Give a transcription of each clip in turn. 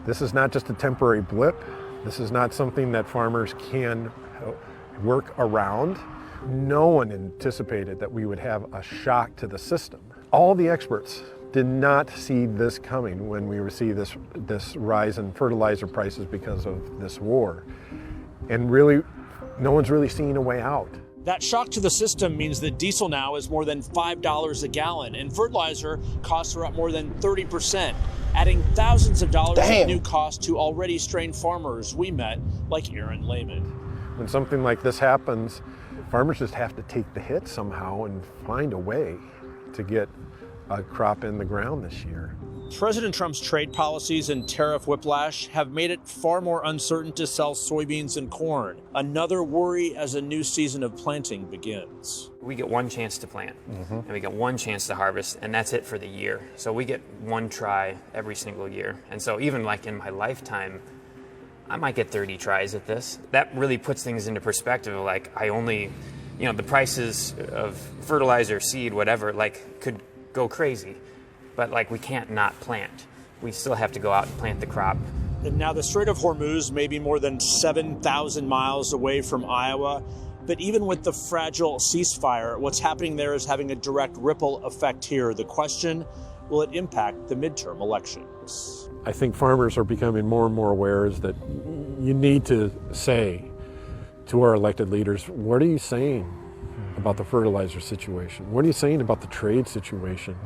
This is not just a temporary blip. This is not something that farmers can work around. No one anticipated that we would have a shock to the system. All the experts did not see this coming when we received this rise in fertilizer prices because of this war. And really, no one's really seeing a way out. That shock to the system means that diesel now is more than $5 a gallon, and fertilizer costs are up more than 30%, adding thousands of dollars of new costs to already strained farmers we met, like Aaron Lehman. When something like this happens, farmers just have to take the hit somehow and find a way to get a crop in the ground this year. President Trump's trade policies and tariff whiplash have made it far more uncertain to sell soybeans and corn. Another worry as a new season of planting begins. We get one chance to plant, and we get one chance to harvest, and that's it for the year. So we get one try every single year. And so even like in my lifetime, I might get 30 tries at this. That really puts things into perspective. Like I only, the prices of fertilizer, seed, whatever, like could go crazy. But like we can't not plant. We still have to go out and plant the crop. And now the Strait of Hormuz may be more than 7,000 miles away from Iowa. But even with the fragile ceasefire, what's happening there is having a direct ripple effect here. The question, will it impact the midterm elections? I think farmers are becoming more and more aware is that you need to say to our elected leaders, what are you saying about the fertilizer situation? What are you saying about the trade situation?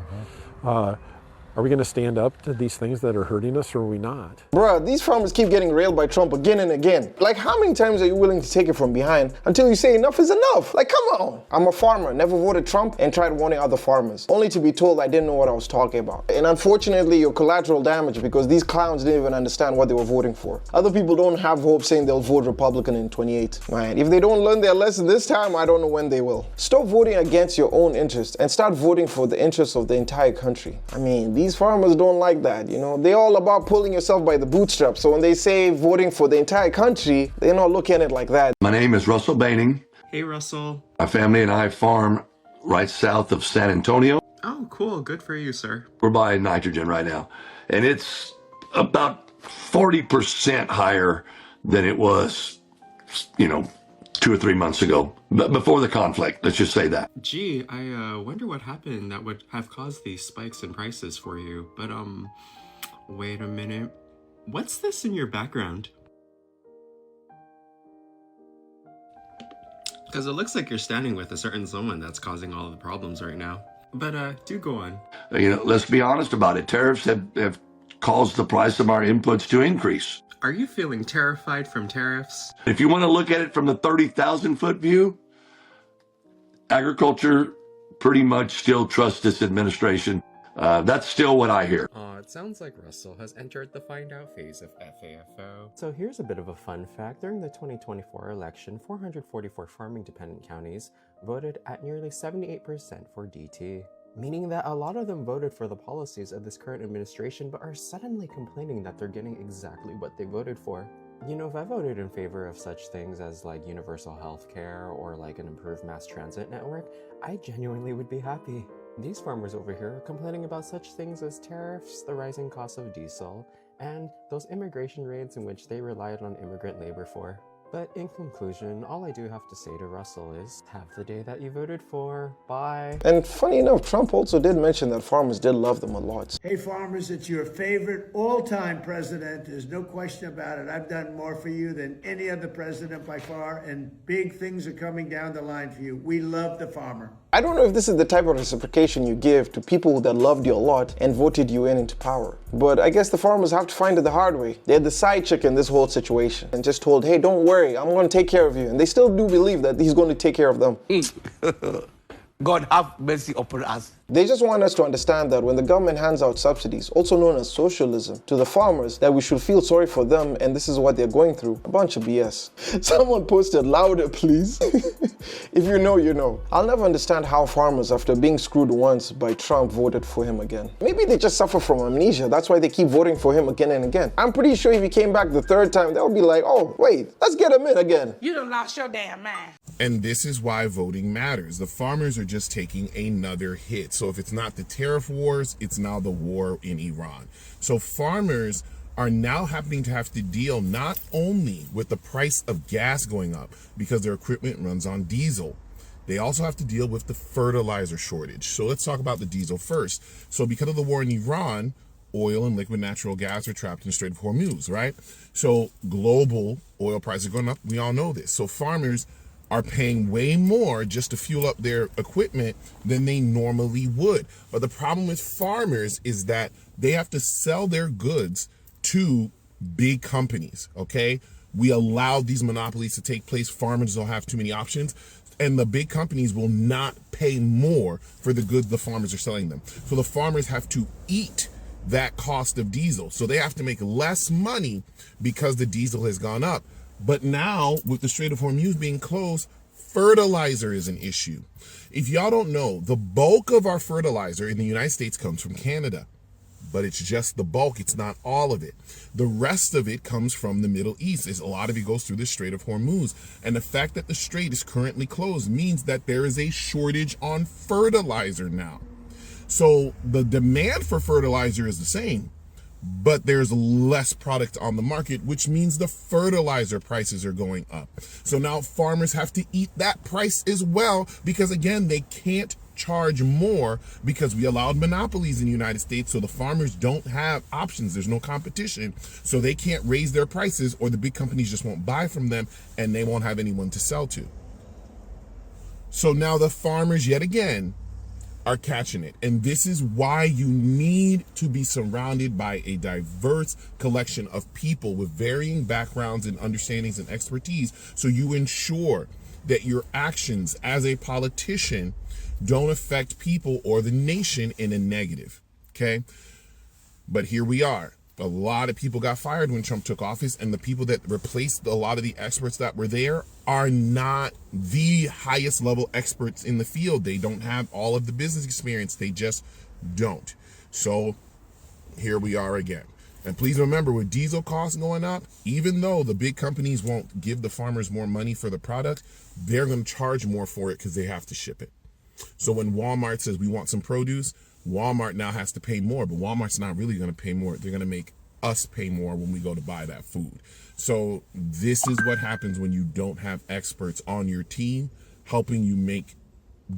Are we going to stand up to these things that are hurting us, or are we not? Bruh, these farmers keep getting railed by Trump again and again. Like, how many times are you willing to take it from behind until you say enough is enough? Like, come on. I'm a farmer, never voted Trump, and tried warning other farmers, only to be told I didn't know what I was talking about. And unfortunately, you're collateral damage because these clowns didn't even understand what they were voting for. Other people don't have hope saying they'll vote Republican in 28. Man, if they don't learn their lesson this time, I don't know when they will. Stop voting against your own interests and start voting for the interests of the entire country. I mean, these farmers don't like that, They're all about pulling yourself by the bootstraps. So when they say voting for the entire country, they're not looking at it like that. My name is Russell Baining. Hey, Russell. My family and I farm right south of San Antonio. Oh, cool. Good for you, sir. We're buying nitrogen right now, and it's about 40% higher than it was, 2 or 3 months ago, but before the conflict, let's just say that. Gee, I wonder what happened that would have caused these spikes in prices for you. But, wait a minute. What's this in your background? Because it looks like you're standing with a certain someone that's causing all of the problems right now. But, do go on. Let's be honest about it. Tariffs have caused the price of our inputs to increase. Are you feeling terrified from tariffs? If you want to look at it from the 30,000-foot view, agriculture pretty much still trusts this administration. That's still what I hear. It sounds like Russell has entered the find out phase of FAFO. So here's a bit of a fun fact. During the 2024 election, 444 farming-dependent counties voted at nearly 78% for DT. Meaning that a lot of them voted for the policies of this current administration but are suddenly complaining that they're getting exactly what they voted for. If I voted in favor of such things as like universal health care or like an improved mass transit network, I genuinely would be happy. These farmers over here are complaining about such things as tariffs, the rising cost of diesel, and those immigration raids in which they relied on immigrant labor for. But in conclusion, all I do have to say to Russell is, have the day that you voted for. Bye. And funny enough, Trump also did mention that farmers did love them a lot. Hey farmers, it's your favorite all-time president. There's no question about it. I've done more for you than any other president by far, and big things are coming down the line for you. We love the farmer. I don't know if this is the type of reciprocation you give to people that loved you a lot and voted you into power. But I guess the farmers have to find it the hard way. They're the side chick in this whole situation and just told, hey, don't worry, I'm going to take care of you. And they still do believe that he's going to take care of them. God have mercy upon us. They just want us to understand that when the government hands out subsidies, also known as socialism, to the farmers, that we should feel sorry for them and this is what they're going through. A bunch of BS. Someone posted, louder please. If you know, you know. I'll never understand how farmers, after being screwed once by Trump, voted for him again. Maybe they just suffer from amnesia. That's why they keep voting for him again and again. I'm pretty sure if he came back the third time, they'll be like, oh, wait, let's get him in again. You done lost your damn mind. And this is why voting matters. The farmers are just taking another hit. So if it's not the tariff wars, it's now the war in Iran. So farmers are now happening to have to deal not only with the price of gas going up because their equipment runs on diesel, they also have to deal with the fertilizer shortage. So let's talk about the diesel first. So because of the war in Iran, oil and liquid natural gas are trapped in the Strait of Hormuz, right? So global oil prices are going up. We all know this. So farmers are paying way more just to fuel up their equipment than they normally would. But the problem with farmers is that they have to sell their goods to big companies, okay? We allow these monopolies to take place. Farmers don't have too many options, and the big companies will not pay more for the goods the farmers are selling them. So the farmers have to eat that cost of diesel. So they have to make less money because the diesel has gone up. But now, with the Strait of Hormuz being closed, fertilizer is an issue. If y'all don't know, the bulk of our fertilizer in the United States comes from Canada. But it's just the bulk, it's not all of it. The rest of it comes from the Middle East. A lot of it goes through the Strait of Hormuz. And the fact that the strait is currently closed means that there is a shortage on fertilizer now. So the demand for fertilizer is the same, but there's less product on the market, which means the fertilizer prices are going up. So now farmers have to eat that price as well, because again, they can't charge more because we allowed monopolies in the United States. So the farmers don't have options. There's no competition. So they can't raise their prices, or the big companies just won't buy from them and they won't have anyone to sell to. So now the farmers yet again are catching it. And this is why you need to be surrounded by a diverse collection of people with varying backgrounds and understandings and expertise, so you ensure that your actions as a politician don't affect people or the nation in a negative, okay? But here we are. A lot of people got fired when Trump took office, and the people that replaced a lot of the experts that were there are not the highest level experts in the field. They don't have all of the business experience. They just don't. So here we are again. And please remember, with diesel costs going up, even though the big companies won't give the farmers more money for the product, they're going to charge more for it because they have to ship it. So when Walmart says we want some produce, Walmart now has to pay more, but Walmart's not really going to pay more. They're going to make us pay more when we go to buy that food. So this is what happens when you don't have experts on your team helping you make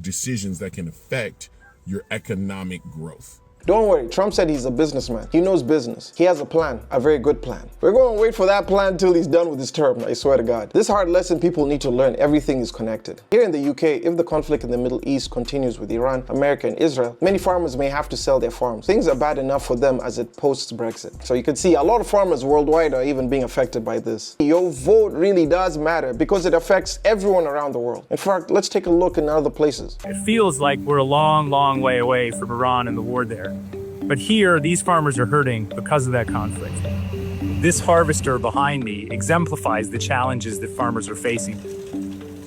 decisions that can affect your economic growth. Don't worry, Trump said he's a businessman. He knows business. He has a plan, a very good plan. We're going to wait for that plan until he's done with his term, I swear to God. This hard lesson people need to learn: everything is connected. Here in the UK, if the conflict in the Middle East continues with Iran, America, and Israel, many farmers may have to sell their farms. Things are bad enough for them as it post-Brexit. So you can see a lot of farmers worldwide are even being affected by this. Your vote really does matter because it affects everyone around the world. In fact, let's take a look in other places. It feels like we're a long, long way away from Iran and the war there. But here, these farmers are hurting because of that conflict. This harvester behind me exemplifies the challenges that farmers are facing.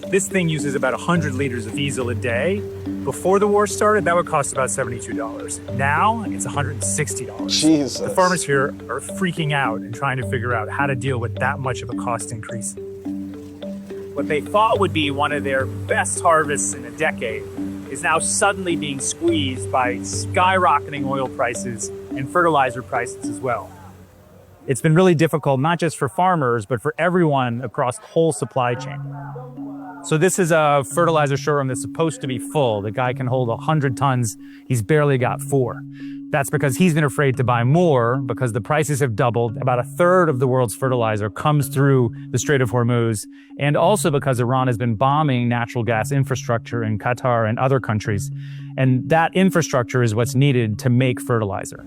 This thing uses about 100 liters of diesel a day. Before the war started, that would cost about $72. Now, it's $160. Jesus. The farmers here are freaking out and trying to figure out how to deal with that much of a cost increase. What they thought would be one of their best harvests in a decade is now suddenly being squeezed by skyrocketing oil prices and fertilizer prices as well. It's been really difficult, not just for farmers, but for everyone across the whole supply chain. So this is a fertilizer showroom that's supposed to be full. The guy can hold 100 tons. He's barely got 4. That's because he's been afraid to buy more because the prices have doubled. About a third of the world's fertilizer comes through the Strait of Hormuz, and also because Iran has been bombing natural gas infrastructure in Qatar and other countries. And that infrastructure is what's needed to make fertilizer.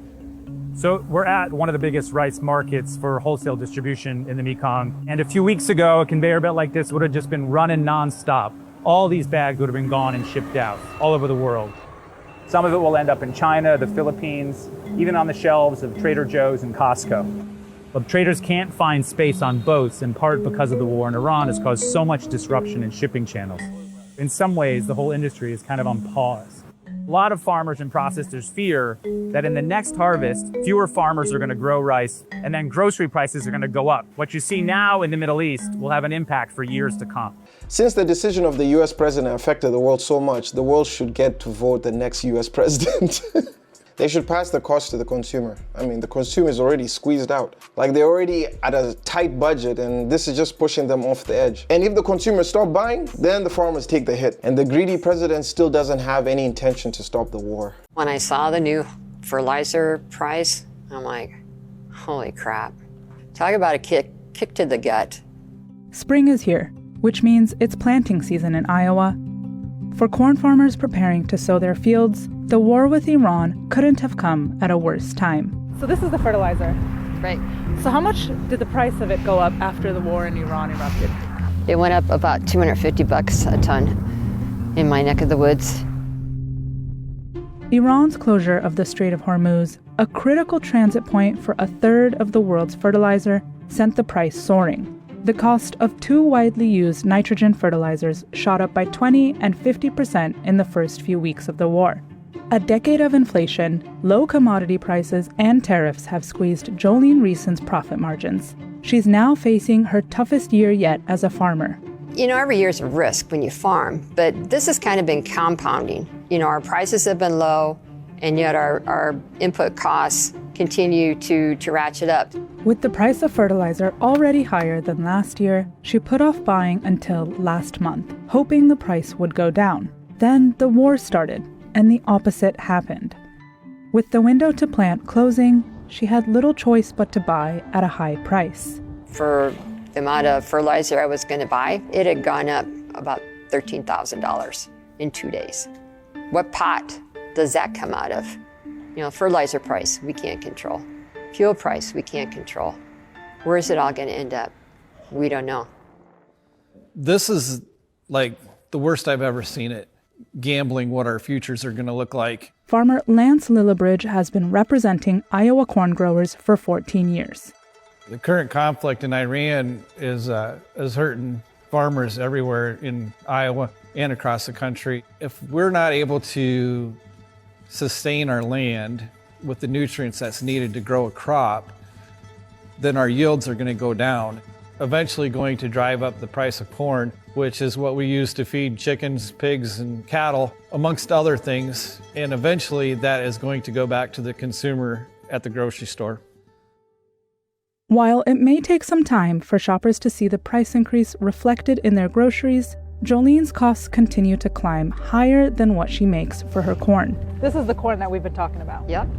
So we're at one of the biggest rice markets for wholesale distribution in the Mekong. And a few weeks ago, a conveyor belt like this would have just been running nonstop. All these bags would have been gone and shipped out all over the world. Some of it will end up in China, the Philippines, even on the shelves of Trader Joe's and Costco. But traders can't find space on boats, in part because of the war in Iran has caused so much disruption in shipping channels. In some ways, the whole industry is kind of on pause. A lot of farmers and processors fear that in the next harvest, fewer farmers are going to grow rice, and then grocery prices are going to go up. What you see now in the Middle East will have an impact for years to come. Since the decision of the US president affected the world so much, the world should get to vote the next US president. They should pass the cost to the consumer. I mean, the consumer is already squeezed out. Like, they're already at a tight budget, and this is just pushing them off the edge. And if the consumers stop buying, then the farmers take the hit. And the greedy president still doesn't have any intention to stop the war. When I saw the new fertilizer price, I'm like, holy crap. Talk about a kick to the gut. Spring is here, which means it's planting season in Iowa. For corn farmers preparing to sow their fields, the war with Iran couldn't have come at a worse time. So this is the fertilizer. Right. So how much did the price of it go up after the war in Iran erupted? It went up about $250 a ton in my neck of the woods. Iran's closure of the Strait of Hormuz, a critical transit point for a third of the world's fertilizer, sent the price soaring. The cost of two widely used nitrogen fertilizers shot up by 20 and 50% in the first few weeks of the war. A decade of inflation, low commodity prices, and tariffs have squeezed Jolene Reeson's profit margins. She's now facing her toughest year yet as a farmer. You know, every year's a risk when you farm, but this has kind of been compounding. You know, our prices have been low, and yet our input costs continue to ratchet up. With the price of fertilizer already higher than last year, she put off buying until last month, hoping the price would go down. Then the war started, and the opposite happened. With the window to plant closing, she had little choice but to buy at a high price. For the amount of fertilizer I was going to buy, it had gone up about $13,000 in 2 days. What pot does that come out of? You know, fertilizer price, we can't control. Fuel price, we can't control. Where is it all going to end up? We don't know. This is like the worst I've ever seen it, gambling what our futures are going to look like. Farmer Lance Lillibridge has been representing Iowa corn growers for 14 years. The current conflict in Iran is hurting farmers everywhere in Iowa and across the country. If we're not able to sustain our land with the nutrients that's needed to grow a crop, then our yields are going to go down, eventually going to drive up the price of corn, which is what we use to feed chickens, pigs, and cattle, amongst other things. And eventually that is going to go back to the consumer at the grocery store. While it may take some time for shoppers to see the price increase reflected in their groceries, Jolene's costs continue to climb higher than what she makes for her corn. This is the corn that we've been talking about. Yep.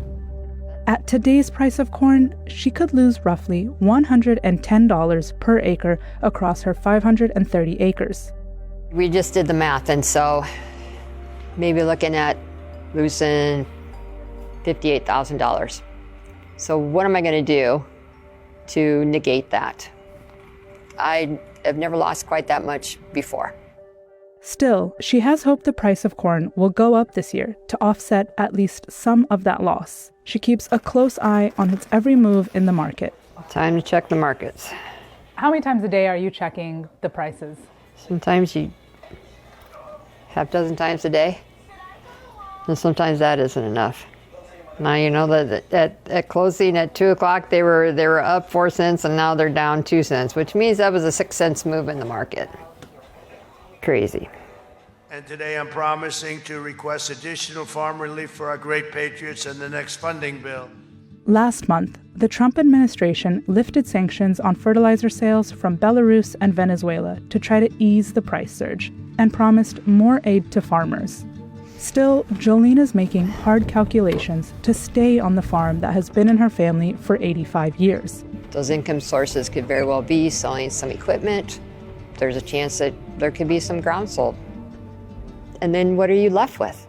At today's price of corn, she could lose roughly $110 per acre across her 530 acres. We just did the math, and so maybe looking at losing $58,000. So what am I going to do to negate that? I have never lost quite that much before. Still, she has hope the price of corn will go up this year to offset at least some of that loss. She keeps a close eye on its every move in the market. Time to check the markets. How many times a day are you checking the prices? Sometimes half dozen times a day, and sometimes that isn't enough. Now you know that at closing at 2 o'clock they were up 4 cents, and now they're down 2 cents, which means that was a 6 cents move in the market. Crazy. And today I'm promising to request additional farm relief for our great patriots in the next funding bill. Last month, the Trump administration lifted sanctions on fertilizer sales from Belarus and Venezuela to try to ease the price surge and promised more aid to farmers. Still, Jolene is making hard calculations to stay on the farm that has been in her family for 85 years. Those income sources could very well be selling some equipment. There's a chance that there could be some ground sold. And then what are you left with?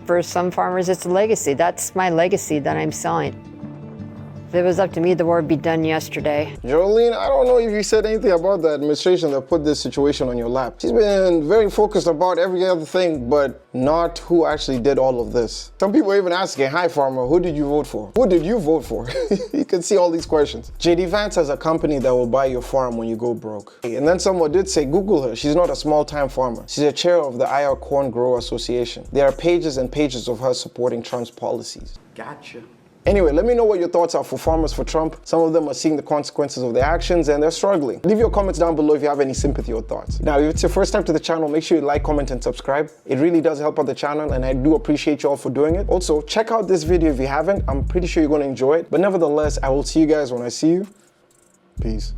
For some farmers, it's a legacy. That's my legacy that I'm selling. If it was up to me, the war would be done yesterday. Jolene, I don't know if you said anything about the administration that put this situation on your lap. She's been very focused about every other thing, but not who actually did all of this. Some people are even asking, hi farmer, who did you vote for? Who did you vote for? You can see all these questions. JD Vance has a company that will buy your farm when you go broke. And then someone did say, Google her. She's not a small-time farmer. She's a chair of the Iowa Corn Grower Association. There are pages and pages of her supporting Trump's policies. Gotcha. Anyway, let me know what your thoughts are for farmers for Trump. Some of them are seeing the consequences of their actions and they're struggling. Leave your comments down below if you have any sympathy or thoughts. Now, if it's your first time to the channel, make sure you like, comment, and subscribe. It really does help out the channel, and I do appreciate you all for doing it. Also, check out this video if you haven't. I'm pretty sure you're going to enjoy it. But nevertheless, I will see you guys when I see you. Peace.